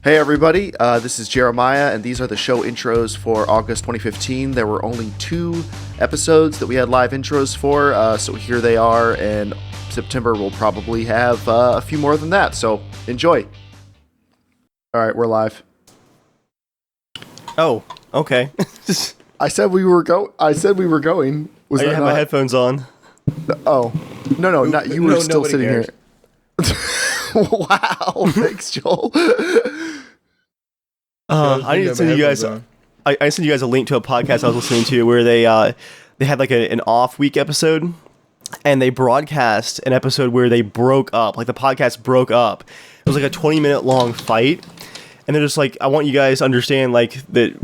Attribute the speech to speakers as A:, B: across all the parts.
A: Hey everybody, this is Jeremiah, and these are the show intros for August 2015. There were only 2 episodes that we had live intros for, so here they are, and September will probably have a few more than that, so enjoy. Alright, we're live.
B: Oh, okay.
A: I said we were going.
B: I didn't have my headphones on.
A: Oh. No, not you were still sitting
C: cares.
A: here. Wow, thanks, Joel.
B: I need to send you guys. I sent you guys a link to a podcast I was listening to where they had like an off week episode, and they broadcast an episode where they broke up. Like the podcast broke up. It was like a 20-minute long fight, and they're just like, I want you guys to understand like that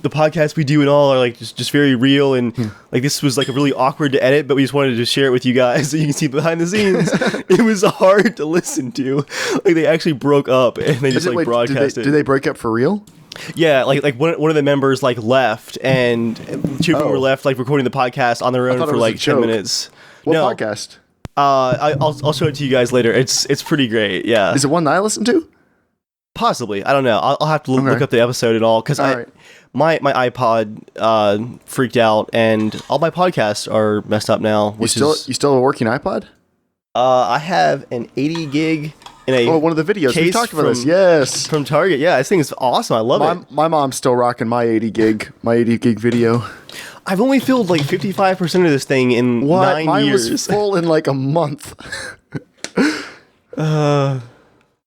B: the podcasts we do and all are like just very real, and like this was like really awkward to edit, but we just wanted to share it with you guys so you can see behind the scenes. It was hard to listen to. Like they actually broke up and they just like broadcast it.
A: Did they break up for real?
B: Yeah, like one of the members like left, and 2 people were left like recording the podcast on their own for like 10 minutes.
A: What podcast?
B: I'll show it to you guys later. It's pretty great. Yeah.
A: Is it one that I listened to?
B: Possibly. I don't know. I'll have to look up the episode and all, because my iPod freaked out, and all my podcasts are messed up now.
A: You still have a working iPod?
B: I have an 80 gig in a
A: one of the videos we talked about this.
B: Yes, from Target. Yeah, this thing is awesome. I love it.
A: My mom's still rocking my 80 gig video.
B: I've only filled like 55% of this thing in 9
A: Mine
B: years.
A: Was full in like a month.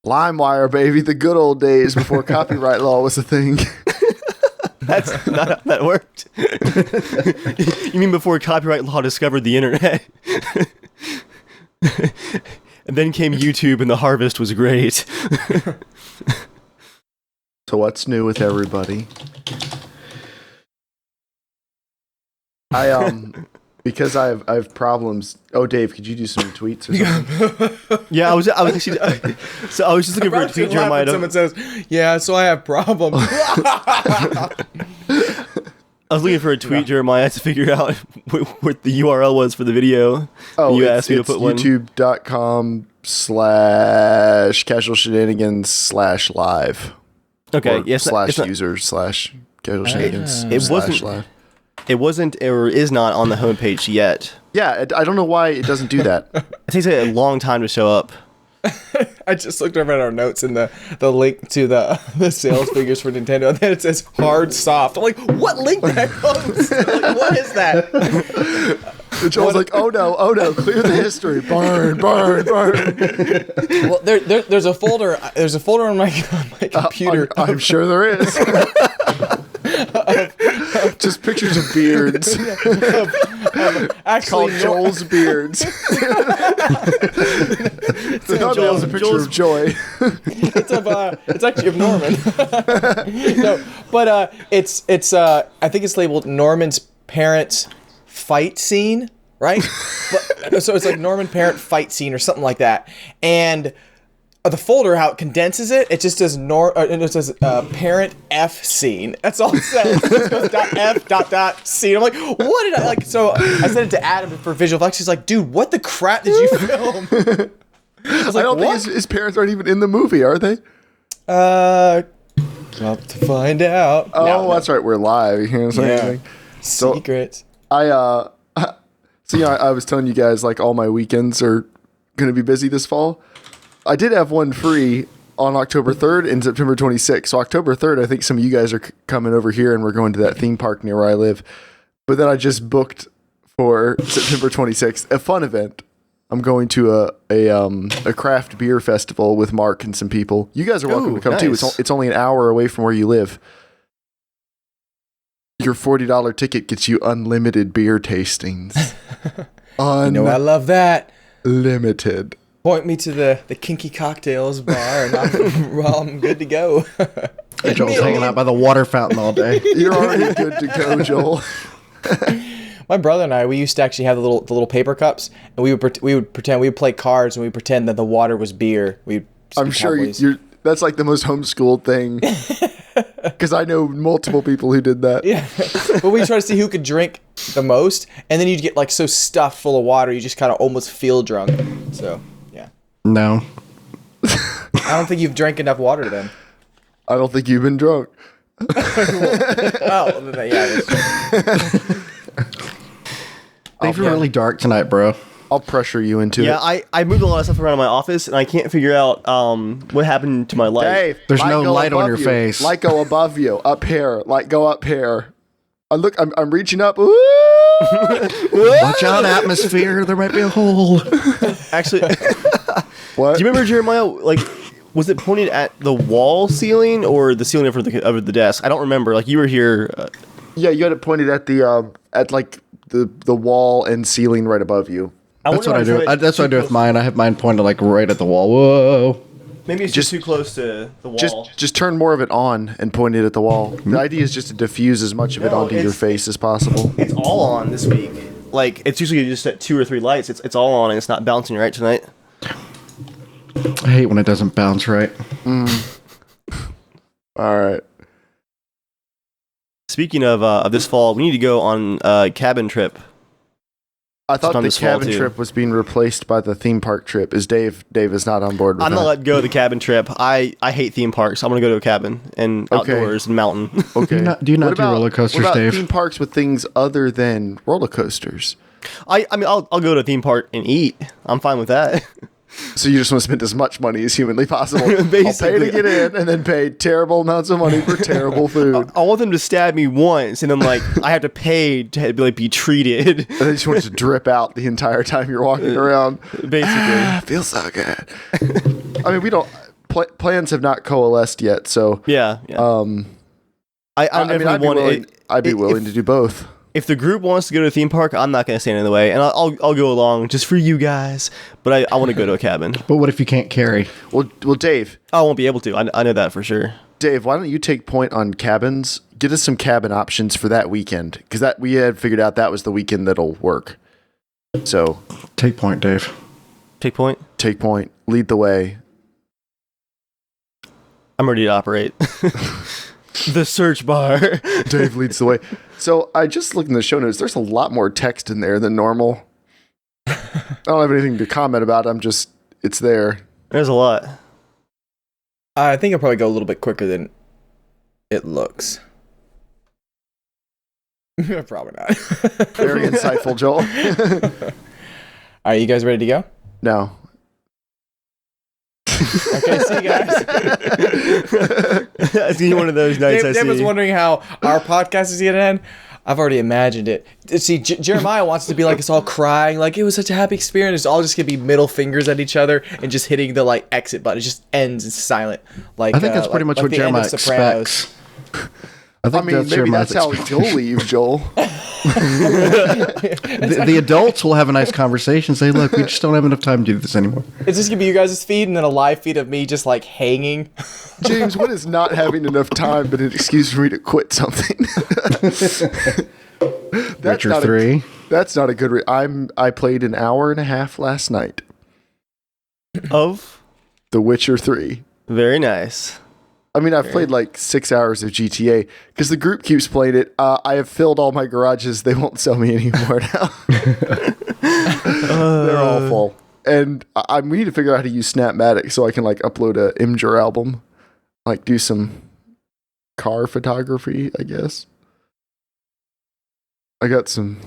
A: LimeWire, baby, the good old days before copyright law was a thing.
B: That's not how that worked. You mean before copyright law discovered the internet? And then came YouTube, and the harvest was great.
A: So what's new with everybody? Because I have problems. Oh, Dave, could you do some tweets or something?
B: Yeah, I was actually. So I was just looking for a tweet, Jeremiah.
C: Someone says, "Yeah, so I have problems."
B: I was looking for a tweet, Jeremiah, to figure out what the URL was for the video.
A: Oh,
B: you asked me to put one.
A: youtube.com/casualshenanigans/live.
B: Okay, yes,
A: /users/casualshenanigans/live.
B: It wasn't or is not on the homepage yet.
A: Yeah, I don't know why it doesn't do that.
B: It takes a long time to show up.
C: I just looked over at our notes and the link to the sales figures for Nintendo, and then it says hard soft. I'm like, what link did I post? Like, what is that?
A: And Joel's like, oh no, clear the history. Burn.
C: Well, there's a folder on my computer.
A: I'm sure there is. Just pictures of beards.
C: Actually,
A: called Joel's Beards. Joel's a picture of Joy.
C: It's actually of Norman. No, but it's I think it's labeled Norman's parents' fight scene, right? But, so it's like Norman parent fight scene or something like that, and the folder, how it condenses it, it just says parent F scene. That's all it says. It just goes .f scene. I'm like, what did I like? So I sent it to Adam for visual effects. He's like, dude, what the crap did you film?
A: I don't think his parents aren't even in the movie, are they?
C: Got to find out.
A: Oh, no. That's right. We're live. You can't say anything.
C: Secrets.
A: So I was telling you guys like all my weekends are going to be busy this fall. I did have one free on October 3rd and September 26th. So October 3rd, I think some of you guys are coming over here and we're going to that theme park near where I live. But then I just booked for September 26th, a fun event. I'm going to a craft beer festival with Mark and some people. You guys are welcome to come too. It's only an hour away from where you live. Your $40 ticket gets you unlimited beer tastings.
C: You know, I love that.
A: Limited.
C: Point me to the kinky cocktails bar, and I'm good to go.
D: Joel's hanging out by the water fountain all day.
A: You're already good to go, Joel.
C: My brother and I, we used to actually have the little paper cups, and we would pretend we would play cards, and we would pretend that the water was beer.
A: I'm sure that's like the most homeschooled thing, because I know multiple people who did that.
C: Yeah, but we try to see who could drink the most, and then you'd get like so stuffed full of water, you just kind of almost feel drunk. So.
D: No.
C: I don't think you've drank enough water then.
A: I don't think you've been drunk.
C: Oh, yeah.
D: Things were really dark tonight, bro.
A: I'll pressure you into it.
B: Yeah, I moved a lot of stuff around in my office, and I can't figure out what happened to my light.
A: Dave,
D: There's
A: light
D: no
A: go
D: light on
A: above
D: your
A: you.
D: face.
A: Light go above you, up here. Light go up here. I'm reaching up. Ooh!
D: Watch out, atmosphere. There might be a hole.
B: Actually,
A: What?
B: do you remember, Jeremiah? Like, was it pointed at the wall ceiling or the ceiling over the desk? I don't remember. Like, you were here.
A: Yeah, you had it pointed at the the wall and ceiling right above you.
D: That's what I do. That's what I do with mine. I have mine pointed like right at the wall. Whoa.
B: Maybe it's just too close to the wall.
A: Just turn more of it on and point it at the wall. The idea is just to diffuse as much of it
B: No,
A: onto your
B: it's-
A: face as possible.
B: It's all on this week. Like, it's usually just at 2 or 3 lights. It's all on and it's not bouncing right tonight.
D: I hate when it doesn't bounce right.
A: All right.
B: Speaking of this fall, we need to go on a cabin trip.
A: I thought
B: Sometime
A: the
B: this fall,
A: cabin
B: too.
A: trip was being replaced by the theme park trip. Dave is not on board with
B: I'm
A: that.
B: not let go of the cabin trip. I hate theme parks. I'm gonna go to a cabin and
A: Okay.
B: outdoors and mountain.
A: Okay.
D: Do you not
A: What
D: do roller coasters,
A: what about
D: Dave?
A: theme parks with things other than roller coasters?
B: I mean, I'll go to a theme park and eat. I'm fine with that.
A: So you just want to spend as much money as humanly possible. I'll pay
B: Basically.
A: to get in and then pay terrible amounts of money for terrible food.
B: I want them to stab me once, and then like I have to pay to be treated.
A: And they just want it to drip out the entire time you're walking around.
B: Basically,
A: Feels so good. I mean, we don't. Plans have not coalesced yet, so
B: yeah. I definitely
A: I'd be willing to do both.
B: If the group wants to go to a theme park, I'm not going to stand in the way, and I'll go along just for you guys. But I want to go to a cabin.
D: But what if you can't carry?
A: Well, Dave,
B: I won't be able to. I know that for sure.
A: Dave, why don't you take point on cabins? Get us some cabin options for that weekend, because that we had figured out that was the weekend that'll work. So
D: Take point, Dave.
B: Take point.
A: take point, lead the way.
B: I'm ready to operate. The search bar.
A: Dave leads the way. So I just looked in the show notes. There's a lot more text in there than normal. I don't have anything to comment about. It's there.
B: There's a lot.
C: I think I'll probably go a little bit quicker than it looks. Probably not.
A: Very insightful, Joel.
C: Are you guys ready to go?
A: No.
C: Okay, see you guys.
B: I see one of those nights.
C: Dave was wondering how our podcast is going to end. I've already imagined it. See, Jeremiah wants to be like us all crying, like it was such a happy experience. It's all just going to be middle fingers at each other and just hitting the like exit button. It just ends in silent. Like
D: I think that's pretty much
C: like
D: what
C: the end of
D: Jeremiah
C: Sopranos.
D: expects. I think
A: Maybe
D: Jeremiah's
A: that's how you'll leave, Joel.
D: the adults will have a nice conversation. Say, look, we just don't have enough time to do this anymore.
C: It's just going to be you guys' feed and then a live feed of me just like hanging.
A: James, what is not having enough time but an excuse for me to quit something?
D: Witcher
A: not
D: 3.
A: That's not a good. I played an hour and a half last night.
B: Of
A: The Witcher 3.
B: very nice.
A: I mean, I've played like 6 hours of GTA because the group keeps playing it. I have filled all my garages. They won't sell me anymore now. They're all full. And we need to figure out how to use Snapmatic so I can like upload a Imgur album, like do some car photography, I guess. I got some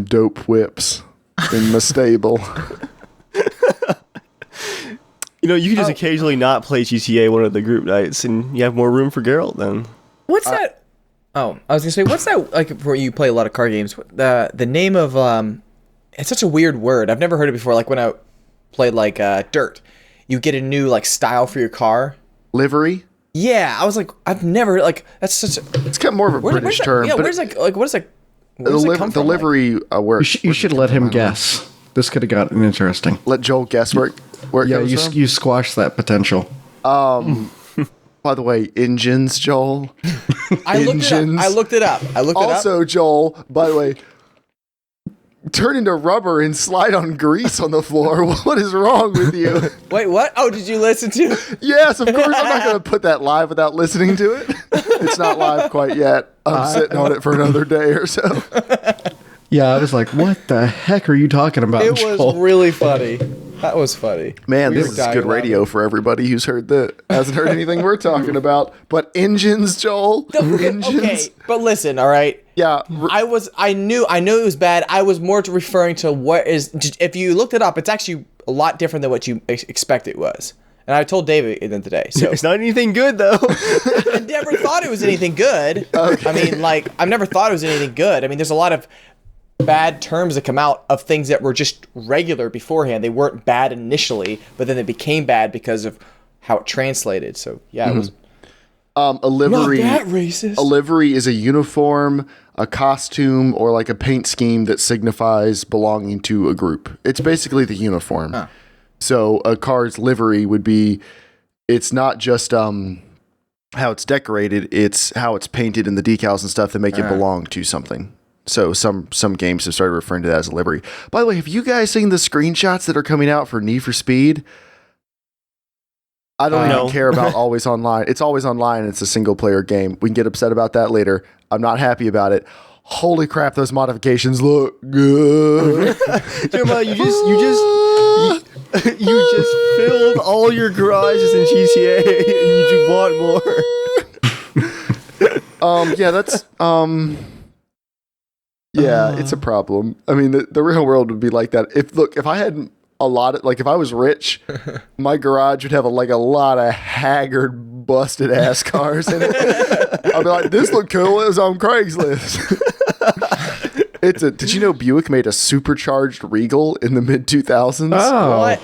A: dope whips in my stable.
B: You know, you can just occasionally not play GTA one of the group nights, and you have more room for Geralt then.
C: What's that? Oh, I was gonna say, what's that like where you play a lot of card games? The name of it's such a weird word. I've never heard it before. Like when I played like Dirt, you get a new like style for your car.
A: Livery?
C: Yeah, I was like, I've never that's such a
A: It's got more of a British
C: where's that,
A: term.
C: yeah,
A: but
C: where's that like? What is that? Where does it come
A: the
C: from?
A: livery works.
D: You should let him guess. This could have gotten interesting.
A: Let Joel guess where it
D: Yeah,
A: goes from.
D: you squash that potential.
A: By the way, engines, Joel.
C: I looked it up.
A: Also, Joel, by the way, turn into rubber and slide on grease on the floor. What is wrong with you?
C: Wait, what? Oh, did you listen to?
A: Yes, of course. I'm not going to put that live without listening to it. It's not live quite yet. I'm sitting on it for another day or so.
D: Yeah, I was like, what the heck are you talking about,
C: It was
D: Joel?
C: really funny. That was funny.
A: Man,
C: We
A: this
C: were
A: is
C: dying
A: good radio
C: laughing.
A: for everybody who's hasn't heard anything we're talking about. But engines, Joel. Engines.
C: Okay, but listen, all right.
A: Yeah.
C: I knew it was bad. I was more referring to what is. If you looked it up, it's actually a lot different than what you expect it was. And I told David then today. So
B: It's not anything good though.
C: I never thought it was anything good. Okay. I mean, like, I've never thought it was anything good. I mean, there's a lot of bad terms that come out of things that were just regular beforehand. They weren't bad initially, but then they became bad because of how it translated. So yeah, it was
A: A livery.
C: not that racist.
A: A livery is a uniform, a costume, or like a paint scheme that signifies belonging to a group. It's basically the uniform.
C: Huh.
A: So a car's livery would be, it's not just how it's decorated, it's how it's painted in the decals and stuff that make it belong to something. So some games have started referring to that as a livery. By the way, have you guys seen the screenshots that are coming out for Need for Speed? I don't even
B: No.
A: care about Always Online. It's Always Online. It's a single player game. We can get upset about that later. I'm not happy about it. Holy crap, those modifications look good.
B: Jeremiah, you just filled all your garages in GTA and you just want more.
A: Yeah, that's yeah, it's a problem. I mean, the real world would be like that. If I had a lot of, like, if I was rich, my garage would have a lot of haggard, busted ass cars in it. I'd be like, this look cool. It was on Craigslist. Did you know Buick made a supercharged Regal in the mid 2000s?
D: Oh.
C: What?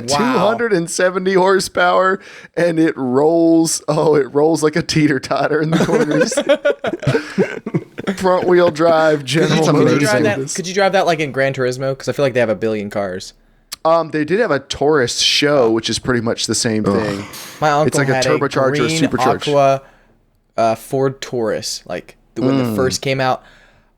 C: Wow.
A: 270 horsepower, and it rolls like a teeter-totter in the corners. Front wheel drive, General
D: That's
A: Motors.
C: Could you drive that?
A: Davis.
C: Could you drive that like in Gran Turismo? Because I feel like they have a billion cars.
A: They did have a Taurus show, which is pretty much the same thing.
C: My uncle
A: It's like a
C: had
A: turbocharged or a
C: green
A: supercharged.
C: Aqua Ford Taurus, like when it first came out.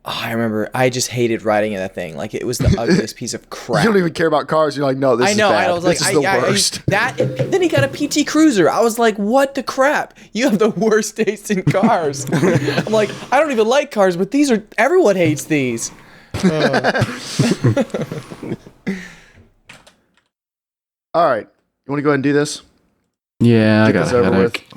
C: Oh, I remember. I just hated riding in that thing. Like, it was the ugliest piece of crap.
A: You don't even care about cars. You're like, no, this
C: I know.
A: is bad.
C: I was like,
A: this is the worst.
C: then he got a PT Cruiser. I was like, what the crap? You have the worst taste in cars. I'm like, I don't even like cars, but everyone hates these.
A: All right. You want to go ahead and do this?
D: Yeah, I
A: Get
D: got
A: this
D: a
A: over
D: headache.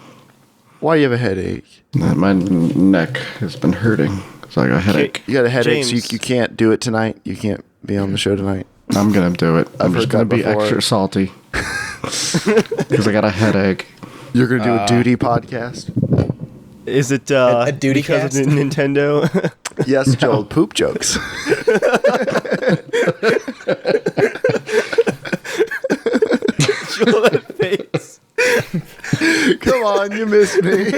A: Why do you have a headache?
D: My neck has been hurting, so I got a headache.
A: You got a headache, so
B: James.
A: you can't do it tonight. You can't be on the show tonight.
D: I'm gonna do it. I'm just
A: heard
D: gonna
A: that
D: be
A: before.
D: extra salty because I got a headache.
A: You're going to do a duty podcast?
B: Is it
C: A duty
B: because
C: cast?
B: of Nintendo?
A: Yes, Joel. Poop jokes.
B: Joel, that face.
A: Come on, you missed me.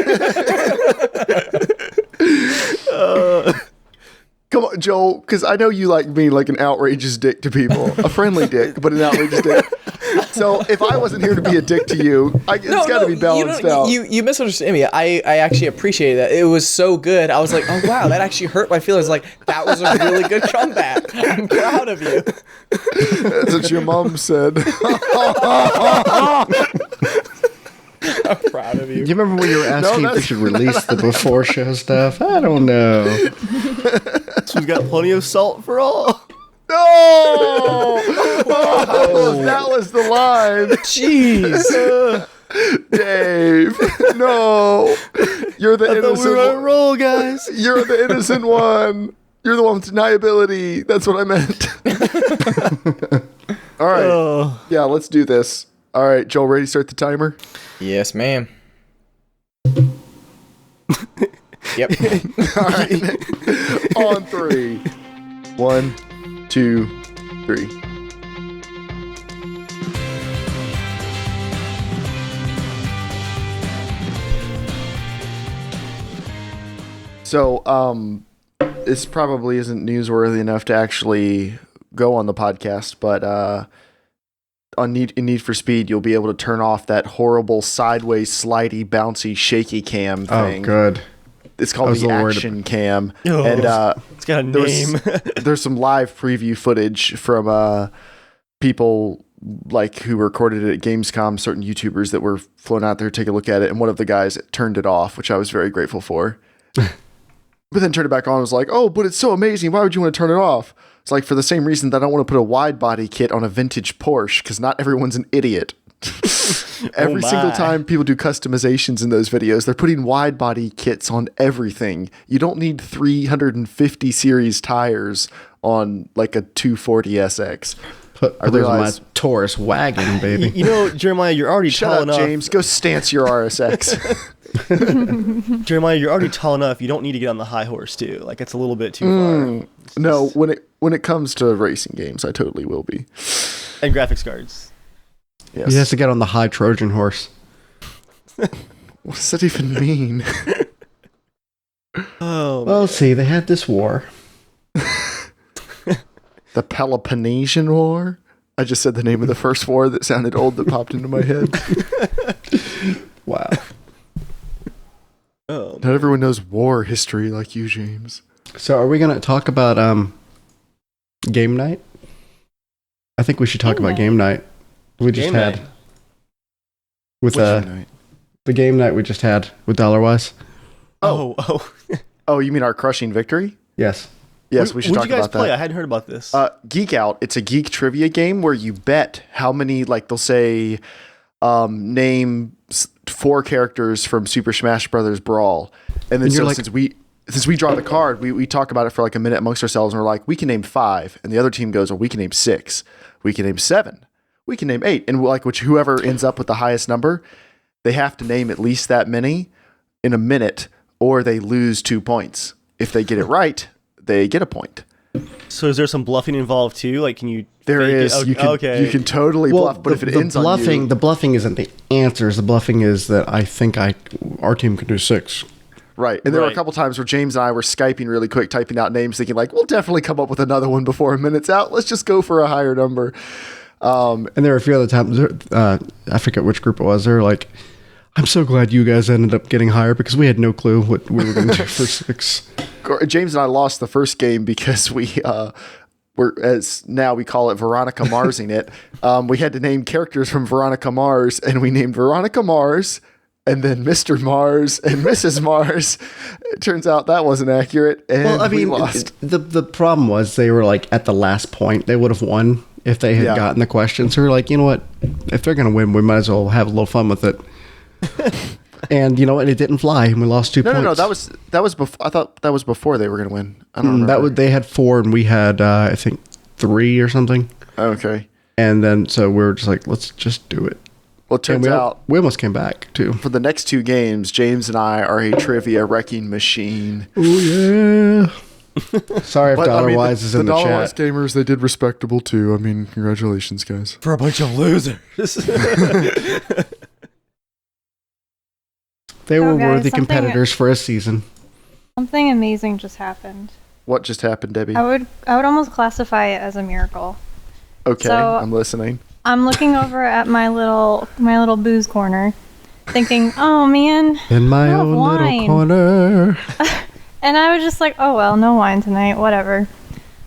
A: Come on, Joel, because I know you like being like an outrageous dick to people. A friendly dick, but an outrageous dick. So if I wasn't here to be a dick to you, it's got to be balanced out.
C: You misunderstood me. I actually appreciated that. It was so good. I was like, oh wow, that actually hurt my feelings. Like, that was a really good comeback. I'm proud of you.
A: That's what your mom said.
C: I'm proud of you.
D: You remember when you were asking if we should release the before show stuff? I don't know.
B: This one's got plenty of salt for all.
A: No! Oh, that was the line.
C: Jeez.
A: Dave, no. You're the
B: I thought we
A: innocent
B: were on a
A: one.
B: roll, guys.
A: You're the innocent one. You're the one with deniability. That's what I meant. All right.
B: Oh.
A: Yeah, let's do this. All right, Joel, ready to start the timer?
C: Yes, ma'am. Yep.
A: All right. On 3. 1, 2, 3. So, this probably isn't newsworthy enough to actually go on the podcast, but in Need for Speed, you'll be able to turn off that horrible sideways, slidey, bouncy, shaky cam thing.
D: Oh, good.
A: It's
D: I
A: called
D: was
A: the
D: a little worried
A: Action Cam,
B: Oh.
A: and
B: It's got a
A: there's
B: name.
A: there's some live preview footage from people like who recorded it at Gamescom, certain YouTubers that were flown out there to take a look at it, and one of the guys turned it off, which I was very grateful for. But then turned it back on and was like, oh, but it's so amazing. Why would you want to turn it off? It's like for the same reason that I don't want to put a wide body kit on a vintage Porsche because not everyone's an idiot. Every single time people do customizations in those videos, they're putting wide body kits on everything. You don't need 350 series tires on like a 240 SX.
D: Put those on my Taurus wagon, baby.
B: You know, Jeremiah, you're already
A: Shut
B: tall
A: up,
B: enough.
A: James. Go stance your RSX.
B: Jeremiah, you're already tall enough. You don't need to get on the high horse too. Like it's a little bit too far.
A: No, when it comes to racing games, I totally will be.
B: And graphics cards.
A: Yes.
D: He has to get on the high Trojan horse.
A: What does that even mean?
B: Oh,
D: Well, see, they had this war.
A: The Peloponnesian War? I just said the name of the first war that sounded old that popped into my head.
D: Wow.
B: oh.
A: Not everyone knows war history like you, James.
D: So are we going to talk about game night? I think we should talk about game night. We just
B: Game
D: had
B: night.
D: with
A: Which night?
D: the game night we just had with Dollarwise.
B: Oh.
A: Oh, you mean our crushing victory?
D: Yes.
A: Yes, we should talk
B: What'd you guys
A: about
B: play?
A: that.
B: I hadn't heard about this.
A: Geek Out. It's a geek trivia game where you bet how many, like they'll say, name 4 characters from Super Smash Brothers Brawl, and then
D: And you're
A: so
D: like-
A: since we draw the card, we talk about it for like a minute amongst ourselves, and we're like, we can name 5, and the other team goes, well, we can name 6, we can name 7, we can name 8, and like whoever ends up with the highest number, they have to name at least that many in a minute, or they lose 2 points. If they get it right, they get a point.
B: So is there some bluffing involved too? Like, can you?
A: There
B: fake it?
A: is.
B: Okay.
A: You can totally bluff, but if it ends
D: bluffing,
A: on you,
D: the bluffing isn't the answers. The bluffing is that I think our team can do 6.
A: right. And there were a
B: Right.
A: couple times where James and I were Skyping really quick, typing out names, thinking like, we'll definitely come up with another one before a minute's out. Let's just go for a higher number.
D: And there were a few other times. I forget which group it was. They're like, "I'm so glad you guys ended up getting higher because we had no clue what we were going to do for 6."
A: James and I lost the first game because we were, as now we call it, Veronica Marsing it. We had to name characters from Veronica Mars, and we named Veronica Mars, and then Mr. Mars and Mrs. Mars. It turns out that wasn't accurate, and we lost.
D: the problem was they were like at the last point. They would have won if they had
A: Yeah.
D: gotten the question. So we were like, you know what? If they're going to win, we might as well have a little fun with it. And you know what? It didn't fly, and we lost 2 points.
A: No. That was before. I thought that was before they were going to win. I don't remember.
D: They had 4, and we had I think 3 or something.
A: Okay.
D: And then so we were just like, let's just do it.
A: Well, it
D: And
A: turns out
D: we almost came back too.
A: for the next 2 games, James and I are a trivia wrecking machine.
D: Oh yeah. Sorry if Dollarwise is in the
A: Dollarwise
D: chat.
A: gamers, they did respectable too. I mean, congratulations, guys.
B: For a bunch of losers.
D: They were
E: guys,
D: worthy
E: something-
D: competitors for a season.
E: Something amazing just happened.
A: What just happened, Debbie?
E: I would almost classify it as a miracle.
A: Okay,
E: So-
A: I'm listening.
E: I'm looking over at my little booze corner, thinking, "Oh man,"
D: In my
E: I love
D: own little
E: wine.
D: corner.
E: and I was just like, "Oh well, no wine tonight, whatever."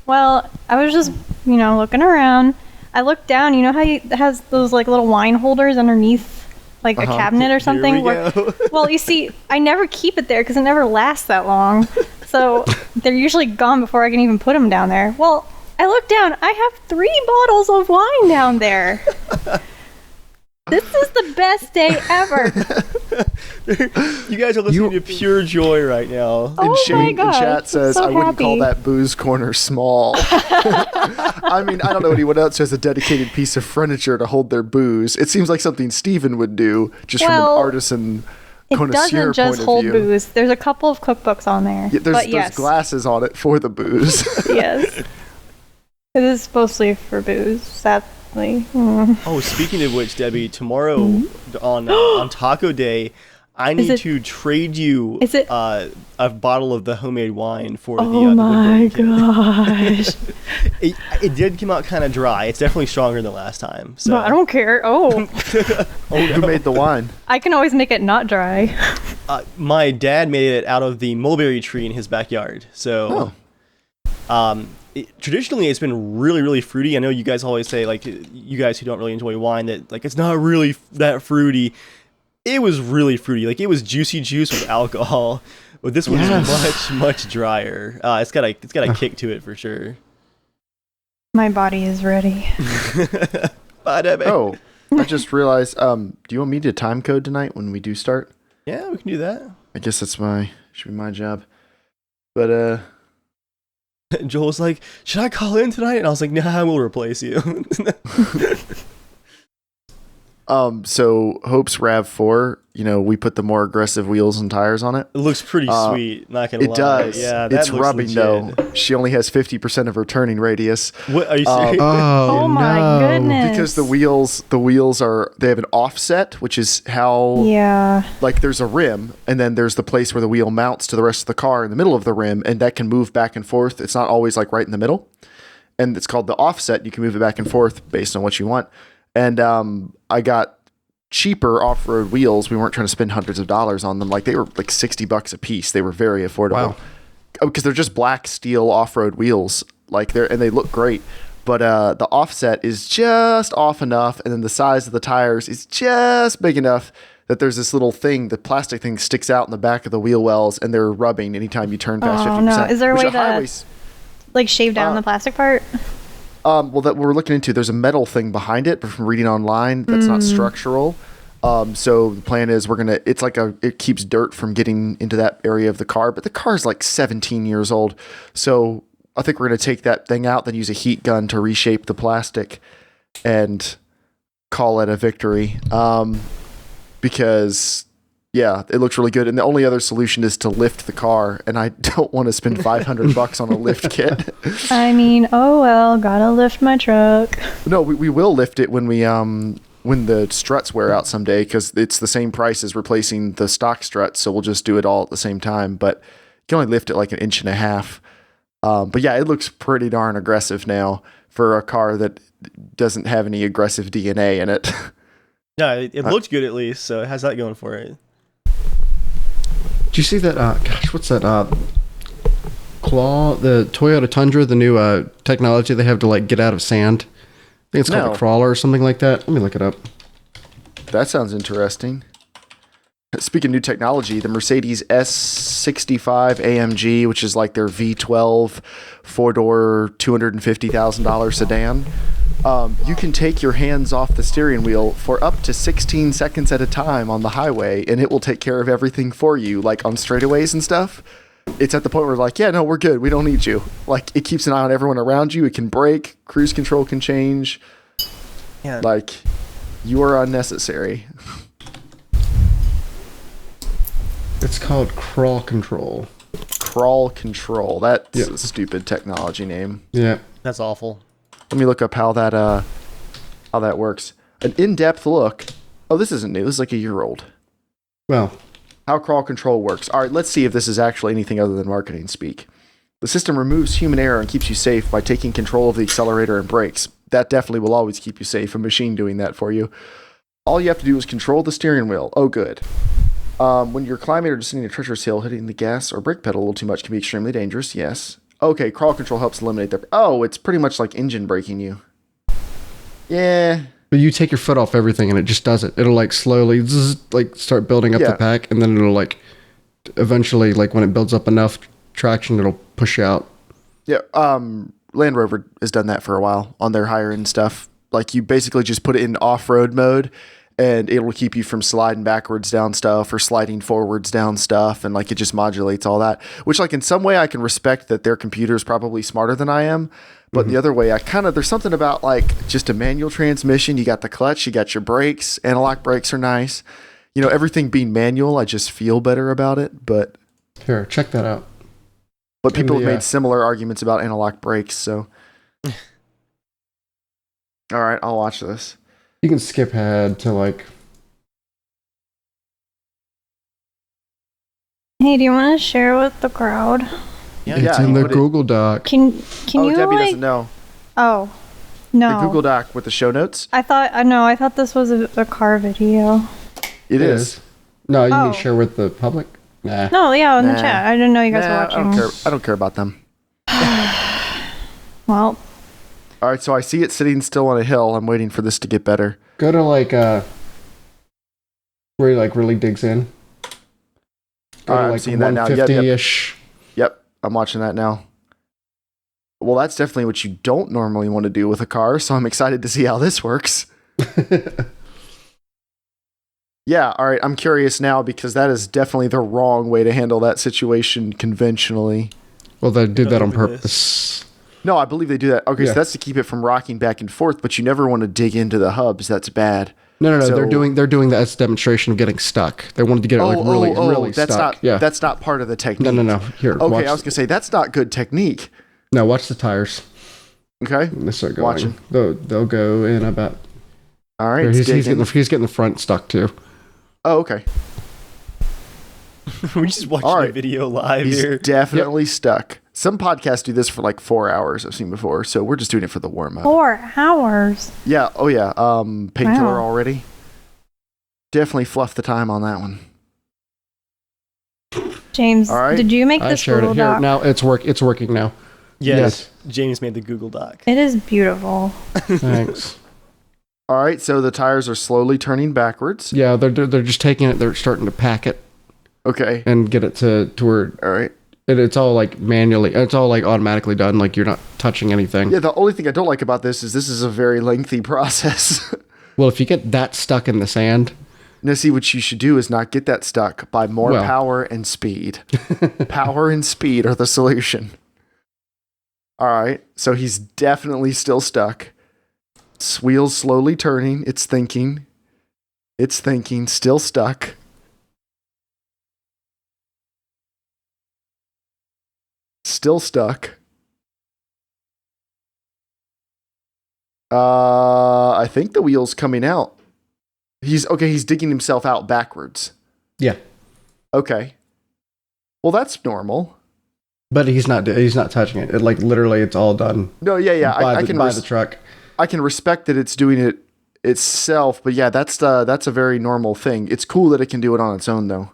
E: Well, I was just looking around. I looked down. You know how it has those like little wine holders underneath, like a cabinet or something.
B: Here we go.
E: Well, you see, I never keep it there because it never lasts that long. So they're usually gone before I can even put them down there. Well, I look down. I have 3 bottles of wine down there. This is the best day ever.
B: You guys are listening to pure joy right now.
E: Oh
A: Shane
E: my
A: in
E: gosh,
A: chat says,
E: I'm so
A: I wouldn't call
E: happy.
A: that booze corner small. I mean, I don't know anyone else who has a dedicated piece of furniture to hold their booze. It seems like something Steven would do, just from
E: Well,
A: an artisan
E: It
A: connoisseur
E: doesn't just
A: point
E: hold
A: of view.
E: booze. There's a couple of cookbooks on there.
A: Yeah,
E: but yes,
A: there's glasses on it for the booze.
E: yes. It is supposedly for booze, sadly.
B: Oh, speaking of which, Debbie, tomorrow on Taco Day, I need
E: it-
B: to trade you
E: Is it-
B: a bottle of the homemade wine for the
E: Oh
B: the
E: my
B: woodburn kit.
E: gosh.
B: It did come out kind of dry. It's definitely stronger than last time. So.
E: But I don't care. Oh,
A: Who made the wine?
E: I can always make it not dry.
B: My dad made it out of the mulberry tree in his backyard. So, traditionally, it's been really, really fruity. I know you guys always say, like, you guys who don't really enjoy wine, that like it's not really that fruity. It was really fruity. Like, it was juicy juice with alcohol. But this one's much drier. It's got a kick to it for sure.
E: My body is ready.
A: Oh, I just realized. Do you want me to time code tonight when we do start?
B: Yeah, we can do that.
A: I guess should be my job. But
B: Joel's like, should I call in tonight? And I was like, nah, we'll replace you.
A: So Hope's RAV4, we put the more aggressive wheels and tires on it.
B: It looks pretty sweet, not gonna lie.
A: It does.
B: Yeah, that
A: it's
B: looks
A: rubbing
B: legit.
A: though. She only has 50% of her turning radius.
B: What are you serious?
E: Oh my goodness.
A: Because the wheels they have an offset, which is how like there's a rim and then there's the place where the wheel mounts to the rest of the car in the middle of the rim, and that can move back and forth. It's not always like right in the middle. And it's called the offset. You can move it back and forth based on what you want. And I got cheaper off-road wheels. We weren't trying to spend hundreds of dollars on them. Like they were like $60 a piece. They were very affordable.
D: Wow.
A: Because they're just black steel off-road wheels. Like and they look great. But the offset is just off enough, and then the size of the tires is just big enough that there's this little thing, the plastic thing sticks out in the back of the wheel wells, and they're rubbing anytime you turn past 50%.
E: No. Is there a way to like shave down the plastic part?
A: Well, that we're looking into, there's a metal thing behind it, but from reading online, that's not structural. So the plan is it keeps dirt from getting into that area of the car, but the car's like 17 years old. So I think we're going to take that thing out, then use a heat gun to reshape the plastic and call it a victory. Because it looks really good. And the only other solution is to lift the car. And I don't want to spend $500 on a lift kit.
E: I mean, oh well, gotta lift my truck.
A: No, we will lift it when when the struts wear out someday, because it's the same price as replacing the stock struts. So we'll just do it all at the same time. But you can only lift it like 1.5 inches. But yeah, it looks pretty darn aggressive now for a car that doesn't have any aggressive DNA in it.
B: Yeah, it looked good at least. So it has that going for it.
D: Do you see that? What's that? Claw, the Toyota Tundra, the new technology they have to like get out of sand. I think it's called a crawler or something like that. Let me look it up.
A: That sounds interesting. Speaking of new technology, the Mercedes S65 AMG, which is like their V12 four-door $250,000 sedan, you can take your hands off the steering wheel for up to 16 seconds at a time on the highway, and it will take care of everything for you, like on straightaways and stuff. It's at the point where like, yeah, no, we're good. We don't need you. Like, it keeps an eye on everyone around you. It can brake. Cruise control can change.
B: Yeah.
A: Like, you are unnecessary.
D: It's called crawl control.
A: Crawl control. That's a stupid technology name.
D: Yeah.
B: That's awful.
A: Let me look up how that works. An in-depth look. Oh, this isn't new. This is like a year old.
D: Well,
A: how crawl control works. All right, let's see if this is actually anything other than marketing speak. The system removes human error and keeps you safe by taking control of the accelerator and brakes. That definitely will always keep you safe. A machine doing that for you. All you have to do is control the steering wheel. Oh, good. When you're climbing or descending a treacherous hill, hitting the gas or brake pedal a little too much can be extremely dangerous. Yes. Okay, crawl control helps eliminate that. Oh, it's pretty much like engine braking you. Yeah.
D: But you take your foot off everything and it just does it. It'll like slowly like start building up the pack, and then it'll like eventually, like when it builds up enough traction, it'll push out. Yeah.
A: Land Rover has done that for a while on their higher end stuff. Like, you basically just put it in off-road mode, and it'll keep you from sliding backwards down stuff or sliding forwards down stuff. And like, it just modulates all that, which like in some way I can respect that their computer is probably smarter than I am. But the other way, there's something about like just a manual transmission. You got the clutch, you got your brakes, analog brakes are nice. You know, everything being manual, I just feel better about it. But
D: here, check that out.
A: But people have made similar arguments about analog brakes. So, all right, I'll watch this.
D: You can skip ahead to like.
E: Hey, do you want to share with the crowd?
D: It's in the Google Doc.
E: Can you
A: Debbie
E: like...
A: doesn't know.
E: Oh, no.
A: The Google Doc with the show notes?
E: I thought this was a car video.
A: It is.
D: No, you can share with the public? Nah.
E: No, yeah, in the chat. I didn't know you guys were watching.
A: I don't care about them.
E: Well.
A: All right, so I see it sitting still on a hill. I'm waiting for this to get better.
D: Go to like where he like really digs in. Go
A: All
D: to
A: right, I'm
D: like
A: seeing that now. Yep,
D: 150-ish.
A: Yep, I'm watching that now. Well, that's definitely what you don't normally want to do with a car, so I'm excited to see how this works. Yeah, all right, I'm curious now because that is definitely the wrong way to handle that situation conventionally.
D: Well, they did that on
B: Look at
D: purpose.
A: No, I believe they do that. Okay,
D: Yeah.
A: so that's to keep it from rocking back and forth, but you never want to dig into the hubs. That's bad.
D: No.
A: So-
D: They're doing that as a demonstration of getting stuck. They wanted to get it really
A: that's
D: stuck.
A: not
D: Yeah.
A: that's not part of the technique.
D: No. Here.
A: Okay,
D: watch,
A: I was gonna say that's not good technique.
D: No, watch the tires.
A: Okay,
D: When they start going.
A: Watching.
D: They'll go in about.
A: all right.
D: Here,
A: it's
D: he's
A: digging.
D: getting the front stuck too.
A: Oh, okay.
B: We just watched
A: All
B: a
A: right.
B: video live
A: He's
B: here.
A: definitely stuck. Some podcasts do this for like 4 hours. I've seen before, so we're just doing it for the warm up.
E: 4 hours.
A: Yeah. Oh yeah. Painkiller
E: Wow.
A: already. Definitely fluff the time on that one.
E: James,
A: All right.
E: did you make
D: I
E: this
D: shared
E: Google
D: it here.
E: Doc?
D: Now it's working now.
B: Yes. James made the Google Doc.
E: It is beautiful.
D: Thanks.
A: All right. So the tires are slowly turning backwards.
D: Yeah, they're just taking it. They're starting to pack it
A: Okay.
D: and get it to where
A: All right.
D: it's all like manually. It's all like automatically done. Like you're not touching anything.
A: Yeah. The only thing I don't like about this is a very lengthy process.
D: Well, if you get that stuck in the sand,
A: Now, see, what you should do is not get that stuck by more
D: Well.
A: power and speed. Power and speed are the solution. All right. So he's definitely still stuck. Wheels slowly turning. It's thinking. Still stuck. Still stuck. I think the wheel's coming out. He's digging himself out backwards.
D: yeah.
A: Okay. Well, that's normal.
D: But he's not touching it. It like literally, it's all done.
A: No, yeah.
D: By
A: I can
D: the truck.
A: I can respect that it's doing it itself, but yeah, that's a very normal thing. It's cool that it can do it on its own, though.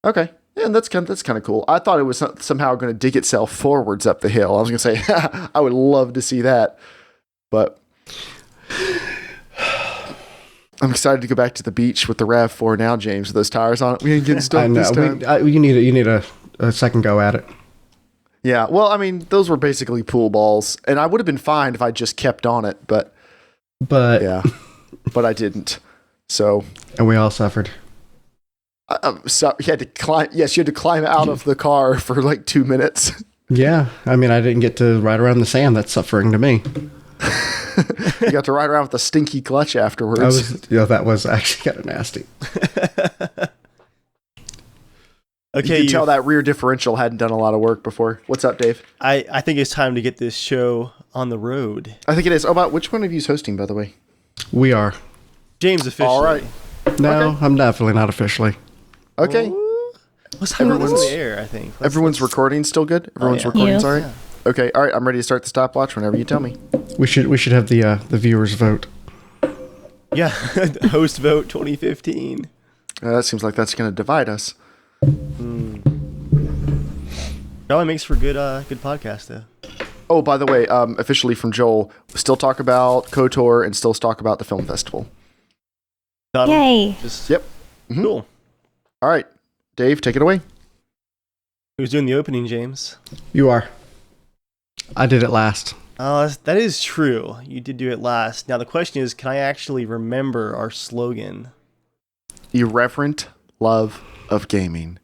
A: Okay, yeah, that's kind of cool. I thought it was somehow going to dig itself forwards up the hill. I was going to say I would love to see that, but I'm excited to go back to the beach with the RAV4 now, James, with those tires on it. We ain't getting stuck
D: I know.
A: this time.
D: You need a second go at it.
A: Yeah, well, I mean, those were basically pool balls, and I would have been fine if I just kept on it, but yeah, but I didn't. So,
D: And we all suffered.
A: so you had to climb. Yes, you had to climb out of the car for like 2 minutes.
D: Yeah. I mean, I didn't get to ride around the sand. That's suffering to me.
A: You got to ride around with a stinky clutch afterwards.
D: That was actually kind of nasty.
A: You could tell that rear differential hadn't done a lot of work before. What's up, Dave?
B: I think it's time to get this show on the road.
A: I think it is. Oh, about which one of you is hosting, by the way?
D: We are.
B: James officially.
A: All right.
D: No,
A: Okay.
D: I'm definitely not officially.
A: Okay.
B: Let's have this in
A: Everyone's-
B: the air, I think.
A: Everyone's recording still good? Everyone's
B: yeah.
A: recording's
E: Yes.
A: all right? Okay. All right. I'm ready to start the stopwatch whenever you tell me.
D: We should have the viewers vote.
B: Yeah, host vote 2015.
A: That seems like that's going to divide us.
B: Probably makes for good podcast though.
A: Oh, by the way, officially from Joel, still talk about KOTOR and still talk about the film festival.
B: Got 'em.
E: Yay.
B: Just
A: Yep. Mhm.
B: cool.
A: All right. Dave, take it away.
B: Who's doing the opening, James?
D: You are. I did it last.
B: That is true. You did do it last. Now the question is, can I actually remember our slogan?
A: Irreverent love of gaming.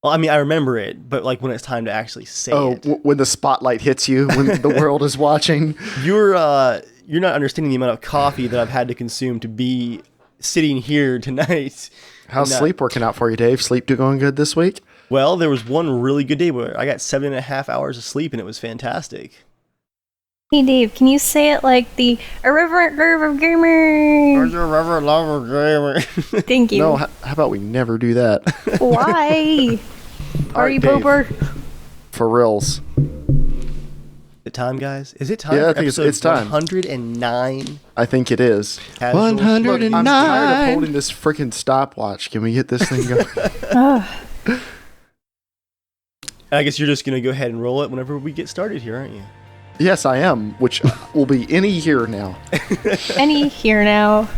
B: Well, I mean, I remember it, but like when it's time to actually say
A: Oh,
B: it.
A: when the spotlight hits you, when the world is watching.
B: You're not understanding the amount of coffee that I've had to consume to be sitting here tonight.
A: How's
B: No.
A: sleep working out for you, Dave? Sleep going good this week?
B: Well, there was one really good day where I got 7.5 hours of sleep and it was fantastic.
E: Hey Dave, can you say it like the irreverent girl of gamer? Thank you.
A: No, how about we never do that?
E: Why?
A: All
E: Are
A: right,
E: you
A: Dave,
E: Bober?
A: For reals.
B: The time, guys? Is it time?
A: Yeah,
B: for
A: I think
B: episode
A: it's time.
B: 109.
A: I think it is.
B: Casual?
D: 100
A: Look, I'm tired of holding this freaking stopwatch. Can we get this thing going?
B: I guess you're just gonna go ahead and roll it whenever we get started here, aren't you?
A: Yes, I am, which will be any year now.
E: Any here now.